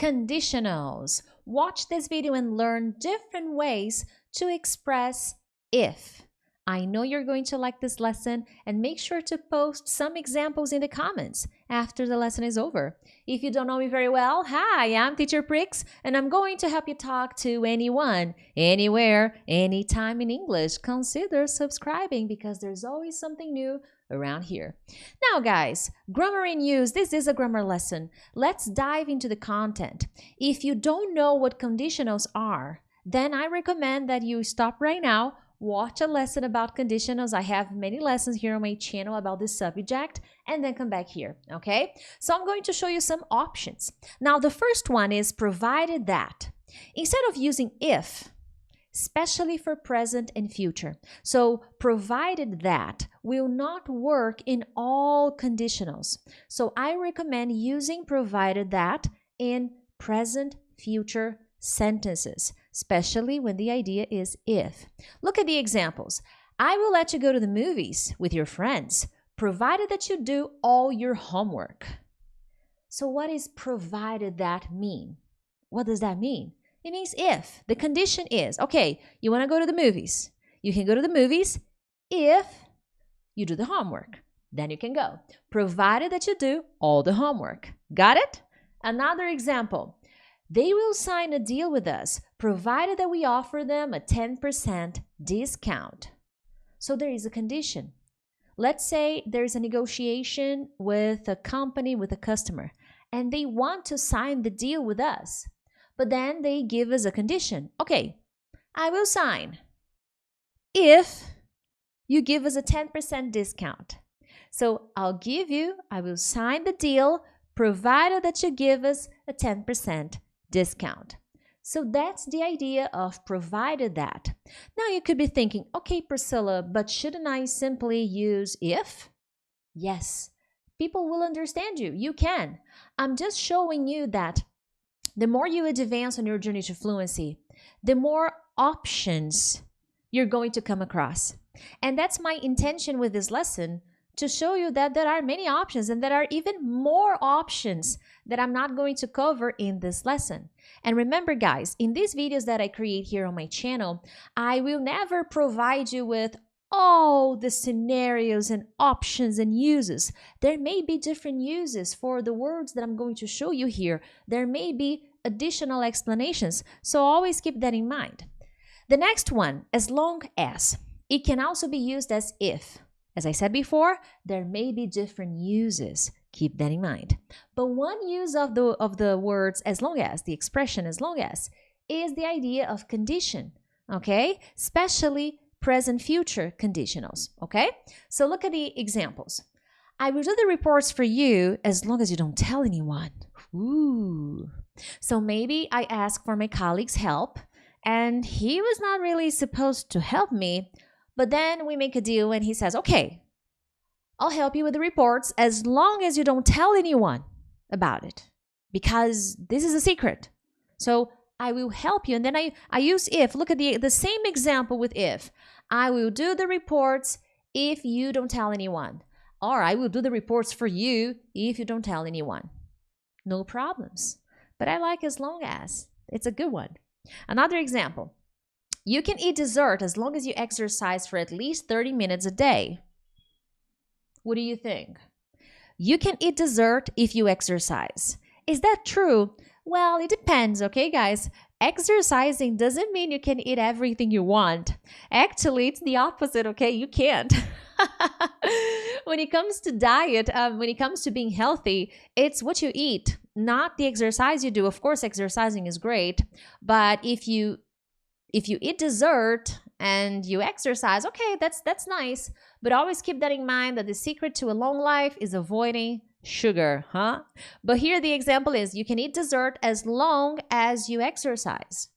Conditionals. Watch this video and learn different ways to express if. I know you're going to like this lesson, and make sure to post some examples in the comments after the lesson is over. If you don't know me very well, hi, I'm Teacher Prix, and I'm going to help you talk to anyone, anywhere, anytime in English. Consider subscribing because there's always something new around here. Now guys, grammar in use. This is a grammar lesson. Let's dive into the content. If you don't know what conditionals are, then I recommend that you stop right now, watch a lesson about conditionals. I have many lessons here on my channel about this subject, and then come back here, okay? So I'm going to show you some options. Now the first one is provided that. Instead of using if, especially for present and future. So provided that will not work in all conditionals. So I recommend using provided that in present, future sentences, especially when the idea is if. Look at the examples. I will let you go to the movies with your friends, provided that you do all your homework. So what is provided that mean? What does that mean? It means if. The condition is, okay, you want to go to the movies. You can go to the movies if you do the homework. Then you can go, provided that you do all the homework. Got it? Another example. They will sign a deal with us, provided that we offer them a 10% discount. So there is a condition. Let's say there's a negotiation with a company, with a customer, and they want to sign the deal with us. But then they give us a condition. Okay, I will sign if you give us a 10% discount. So I will sign the deal provided that you give us a 10% discount. So that's the idea of provided that. Now you could be thinking, okay, Priscilla, but shouldn't I simply use if? Yes, people will understand you. You can. I'm just showing you that the more you advance on your journey to fluency, the more options you're going to come across. And that's my intention with this lesson, to show you that there are many options, and there are even more options that I'm not going to cover in this lesson. And remember guys, in these videos that I create here on my channel, I will never provide you with all the scenarios and options and uses. There may be different uses for the words that I'm going to show you here. There may be additional explanations, so always keep that in mind. The next one, as long as. It can also be used as if. As I said before, there may be different uses. Keep that in mind. But one use of the words as long as, the expression as long as, is the idea of condition, okay? Especially present future conditionals, okay? So look at the examples. I will do the reports for you as long as you don't tell anyone. Ooh. So maybe I ask for my colleague's help, and he was not really supposed to help me, but then we make a deal and he says, okay, I'll help you with the reports as long as you don't tell anyone about it, because this is a secret. So I will help you. And then I use if. Look at the same example with if. I will do the reports if you don't tell anyone. Or I will do the reports for you if you don't tell anyone. No problems. But I like as long as. It's a good one. Another example. You can eat dessert as long as you exercise for at least 30 minutes a day. What do you think? You can eat dessert if you exercise. Is that true? Well, it depends, okay, guys? Exercising doesn't mean you can eat everything you want. Actually, it's the opposite, okay? You can't. When it comes to diet, when it comes to being healthy, it's what you eat, not the exercise you do. Of course, exercising is great, but if you eat dessert and you exercise, okay, that's nice. But always keep that in mind, that the secret to a long life is avoiding sugar, huh? But here the example is, you can eat dessert as long as you exercise.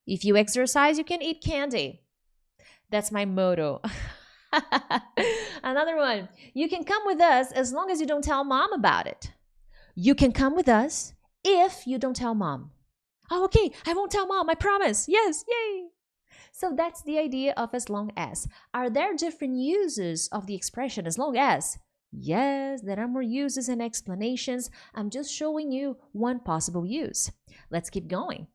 If you exercise, you can eat candy. That's my motto. Another one, you can come with us as long as you don't tell mom about it. You can come with us if you don't tell mom. Oh, okay, I won't tell mom, I promise. Yes, yay. So that's the idea of as long as. Are there different uses of the expression as long as? Yes, there are more uses and explanations. I'm just showing you one possible use. Let's keep going.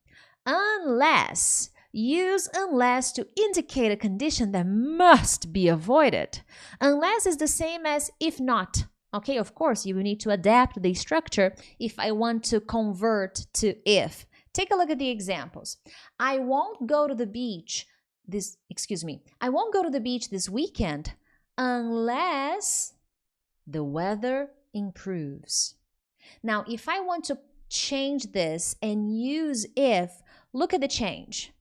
Unless. Use unless to indicate a condition that must be avoided. Unless is the same as if not. Okay, of course, you will need to adapt the structure if I want to convert to if. Take a look at the examples. I won't go to the beach I won't go to the beach this weekend unless the weather improves. Now, if I want to change this and use if, look at the change.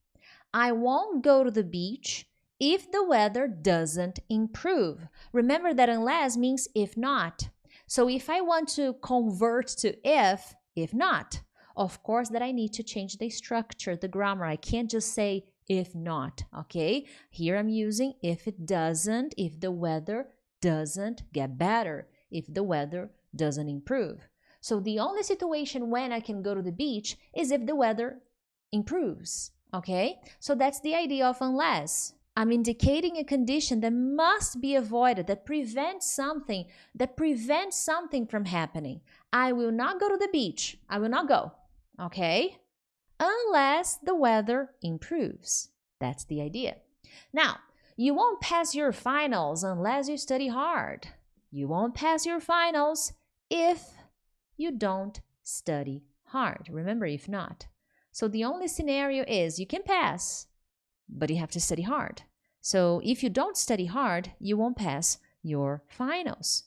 I won't go to the beach if the weather doesn't improve. Remember that unless means if not. So if I want to convert to if not, of course that I need to change the structure, the grammar. I can't just say if not, okay? Here I'm using if the weather doesn't get better, if the weather doesn't improve. So the only situation when I can go to the beach is if the weather improves, okay? So that's the idea of unless. I'm indicating a condition that must be avoided, that prevents something from happening. I will not go to the beach. I will not go, okay? Unless the weather improves. That's the idea. Now, you won't pass your finals unless you study hard. You won't pass your finals if you don't study hard. Remember, if not. So the only scenario is you can pass, but you have to study hard. So if you don't study hard, you won't pass your finals.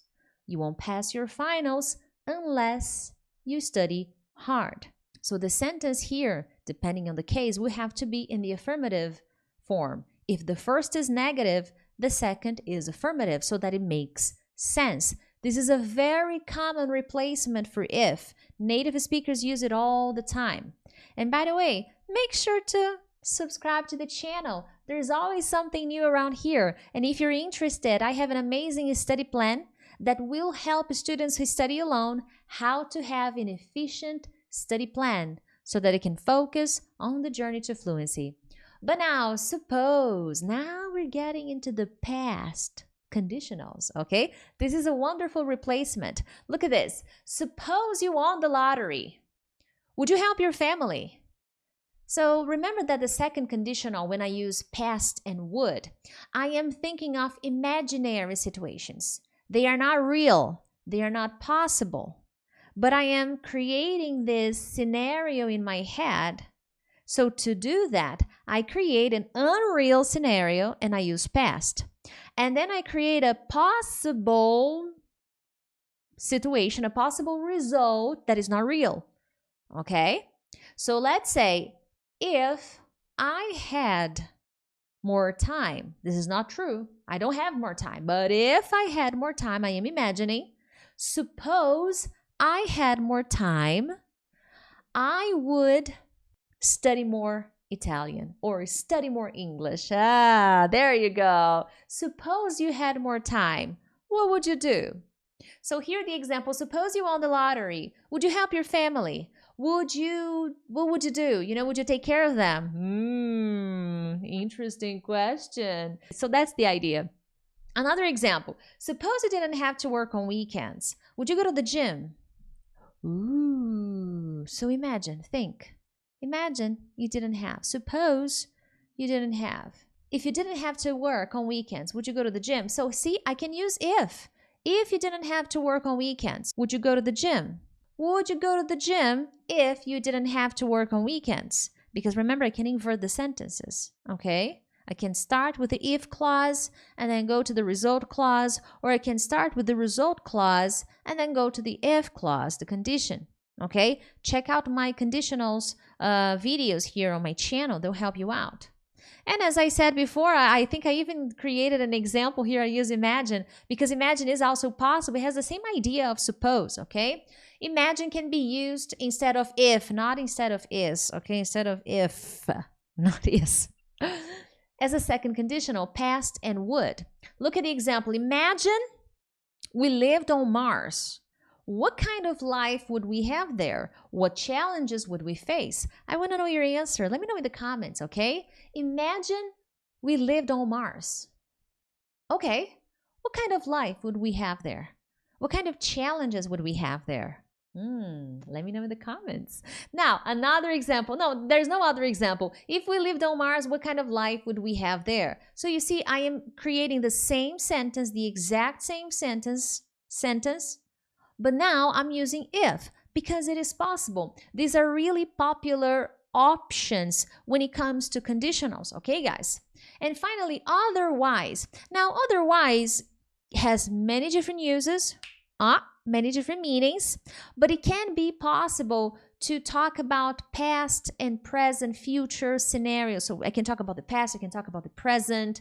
You won't pass your finals unless you study hard. So the sentence here, depending on the case, will have to be in the affirmative form. If the first is negative, the second is affirmative, so that it makes sense. This is a very common replacement for if. Native speakers use it all the time. And by the way, make sure to subscribe to the channel. There's always something new around here. And if you're interested, I have an amazing study plan that will help students who study alone how to have an efficient study plan so that they can focus on the journey to fluency. But now, now we're getting into the past conditionals, okay? This is a wonderful replacement. Look at this. Suppose you won the lottery. Would you help your family? So remember that the second conditional, when I use past and would, I am thinking of imaginary situations. They are not real. They are not possible. But I am creating this scenario in my head. So to do that, I create an unreal scenario and I use past. And then I create a possible situation, a possible result that is not real. Okay? So let's say, if I had more time, this is not true. I don't have more time. But if I had more time, I am imagining, suppose I had more time, I would study more Italian or study more English. There you go. Suppose you had more time. What would you do? So here the example. Suppose you won the lottery. Would you help your family? What would you do? Would you take care of them? Interesting question. So that's the idea. Another example. Suppose you didn't have to work on weekends. Would you go to the gym? So think. Imagine you didn't have. Suppose you didn't have. If you didn't have to work on weekends, would you go to the gym? So see, I can use if. If you didn't have to work on weekends, would you go to the gym? Would you go to the gym if you didn't have to work on weekends? Because remember, I can invert the sentences, okay? I can start with the if clause and then go to the result clause, or I can start with the result clause and then go to the if clause, the condition, okay? Check out my conditionals videos here on my channel. They'll help you out. And as I said before, I think I even created an example here. I use imagine because imagine is also possible. It has the same idea of suppose, okay? Imagine can be used instead of if, not instead of is, okay? Instead of if, not is. As a second conditional, past and would. Look at the example. Imagine we lived on Mars. What kind of life would we have there? What challenges would we face? I want to know your answer. Let me know in the comments, okay? Imagine we lived on Mars. Okay, what kind of life would we have there? What kind of challenges would we have there? Let me know in the comments. Now, another example. No, there's no other example. If we lived on Mars, what kind of life would we have there? So you see, I am creating the same sentence, the exact same sentence, but now I'm using if because it is possible. These are really popular options when it comes to conditionals, okay, guys? And finally, otherwise. Now, otherwise has many different uses, many different meanings, but it can be possible to talk about past and present, future scenarios. So I can talk about the past, I can talk about the present,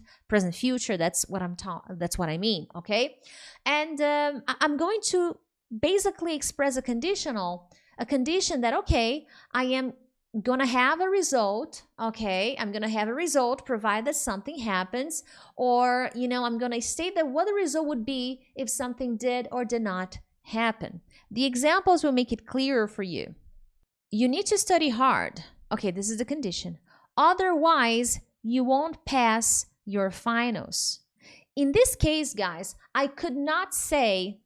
future. That's what I mean, okay? And I'm going to basically express a condition that, okay, I am gonna have a result, okay? I'm gonna have a result provided something happens, or, I'm gonna state that what the result would be if something did or did not happen. The examples will make it clearer for you. You need to study hard. Okay, this is the condition. Otherwise, you won't pass your finals. In this case, guys, I could not say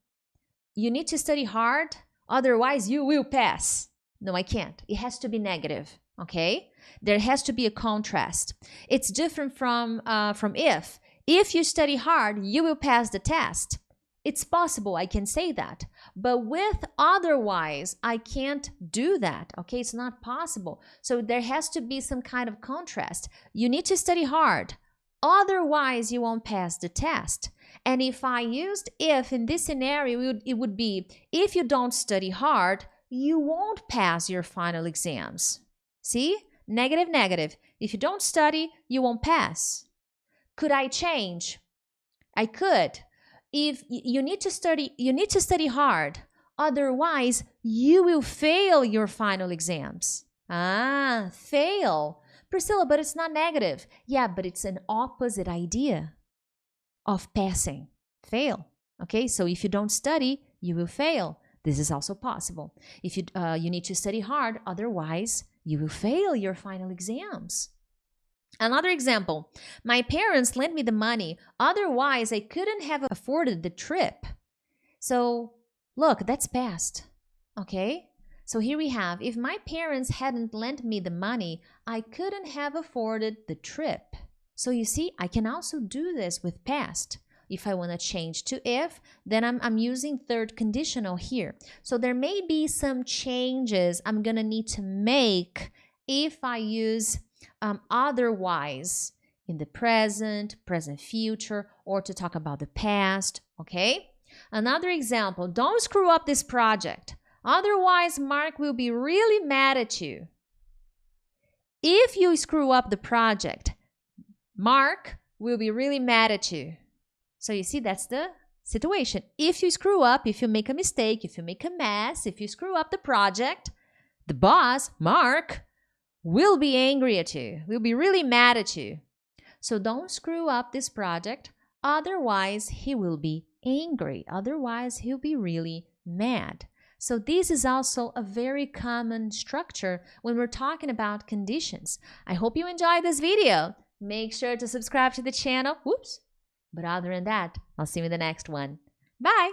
you need to study hard, otherwise you will pass. No, I can't. It has to be negative, okay? There has to be a contrast. It's different from if. If you study hard, you will pass the test. It's possible, I can say that. But with otherwise, I can't do that, okay? It's not possible. So there has to be some kind of contrast. You need to study hard. Otherwise, you won't pass the test. And if I used if in this scenario, it would be, if you don't study hard, you won't pass your final exams. See? Negative, negative. If you don't study, you won't pass. Could I change? I could. If you need to study hard. Otherwise, you will fail your final exams. Fail. Priscilla, but it's not negative. Yeah, but it's an opposite idea of passing. Fail. Okay, so if you don't study, you will fail. This is also possible. If you need to study hard, otherwise you will fail your final exams. Another example, my parents lent me the money, otherwise I couldn't have afforded the trip. So look, that's past, okay? So here we have, if my parents hadn't lent me the money, I couldn't have afforded the trip. So you see, I can also do this with past. If I want to change to if, then I'm using third conditional here. So there may be some changes I'm going to need to make if I use otherwise in the present, future, or to talk about the past, okay? Another example, don't screw up this project. Otherwise, Mark will be really mad at you. If you screw up the project, Mark will be really mad at you. So you see, that's the situation. If you screw up, if you make a mistake, if you make a mess, if you screw up the project, the boss, Mark, will be angry at you, will be really mad at you. So don't screw up this project, otherwise he will be angry, otherwise he'll be really mad. So this is also a very common structure when we're talking about conditions. I hope you enjoyed this video. Make sure to subscribe to the channel. Whoops. But other than that, I'll see you in the next one. Bye!